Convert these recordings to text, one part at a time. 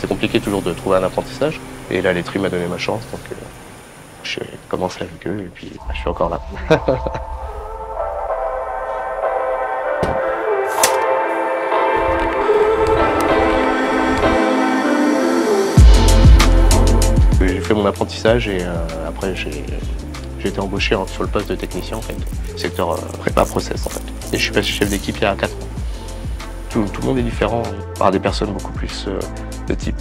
c'est compliqué toujours de trouver un apprentissage. Et la laiterie m'a donné ma chance, donc je commence avec eux et puis je suis encore là. J'ai fait mon apprentissage et après j'ai été embauché sur le poste de technicien en fait, secteur prépa process en fait. Et je suis passé chef d'équipe il y a 4 ans. Tout le monde est différent, par des personnes beaucoup plus de type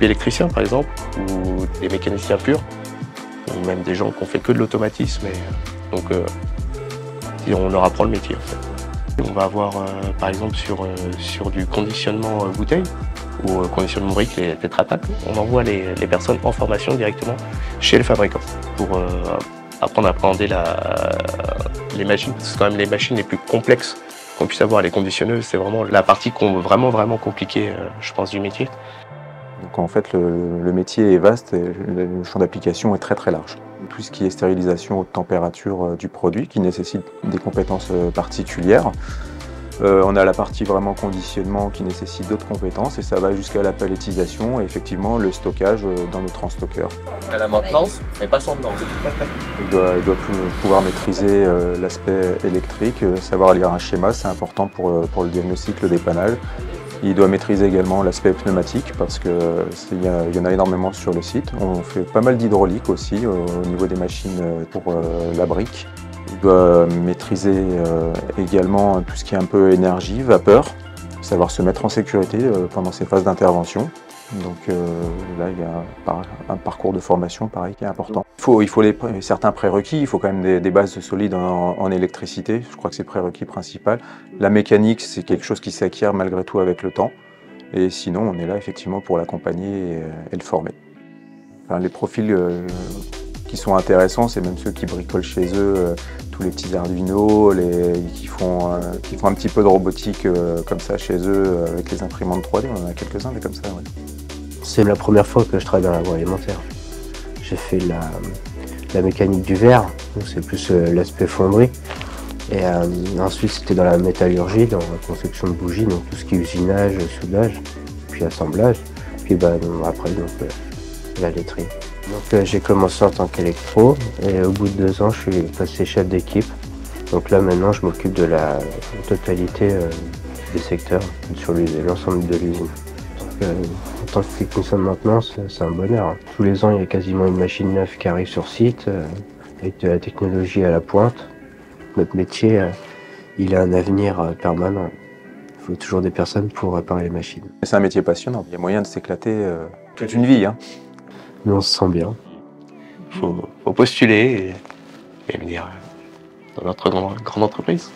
électricien par exemple, ou des mécaniciens purs, ou même des gens qui ont fait que de l'automatisme. Donc on leur apprend le métier en fait. Et on va avoir par exemple sur du conditionnement bouteille, ou conditionnement brique, les Tetra Pak, on envoie les personnes en formation directement chez les fabricants pour apprendre à appréhender les machines, parce que c'est quand même les machines les plus complexes qu'on puisse avoir. Les conditionneuses, c'est vraiment la partie vraiment compliquée, je pense, du métier. Donc en fait, le métier est vaste et le champ d'application est très large. Tout ce qui est stérilisation haute température du produit, qui nécessite des compétences particulières. On a la partie vraiment conditionnement qui nécessite d'autres compétences et ça va jusqu'à la palettisation et effectivement le stockage dans le transstockeur. À la maintenance, mais pas sans dedans. Il doit pouvoir maîtriser l'aspect électrique, savoir lire un schéma, c'est important pour le diagnostic, le dépannage. Il doit maîtriser également l'aspect pneumatique parce qu'il y en a énormément sur le site. On fait pas mal d'hydraulique aussi au niveau des machines pour la brique. Il doit maîtriser également tout ce qui est un peu énergie, vapeur, savoir se mettre en sécurité pendant ces phases d'intervention. Donc là, il y a un parcours de formation pareil qui est important. Il faut certains prérequis, il faut quand même des bases solides en électricité, je crois que c'est le prérequis principal. La mécanique, c'est quelque chose qui s'acquiert malgré tout avec le temps. Et sinon, on est là effectivement pour l'accompagner et le former. Enfin, les profils qui sont intéressants, c'est même ceux qui bricolent chez eux, tous les petits Arduino, qui font un petit peu de robotique comme ça chez eux, avec les imprimantes 3D, on en a quelques-uns des comme ça. Ouais. C'est la première fois que je travaille dans l'agroalimentaire. J'ai fait la mécanique du verre, c'est plus l'aspect fonderie. Et ensuite c'était dans la métallurgie, dans la conception de bougies, donc tout ce qui est usinage, soudage, puis assemblage. Puis après la laiterie. Donc j'ai commencé en tant qu'électro et au bout de 2 ans je suis passé chef d'équipe. Donc là maintenant je m'occupe de la totalité des secteurs sur l'ensemble de l'usine. En tant que technicien de maintenance, c'est un bonheur. Tous les ans il y a quasiment une machine neuve qui arrive sur site avec de la technologie à la pointe. Notre métier il a un avenir permanent. Il faut toujours des personnes pour réparer les machines. C'est un métier passionnant, il y a moyen de s'éclater toute une vie. Hein. Mais on se sent bien. Faut postuler et venir dans notre grande entreprise.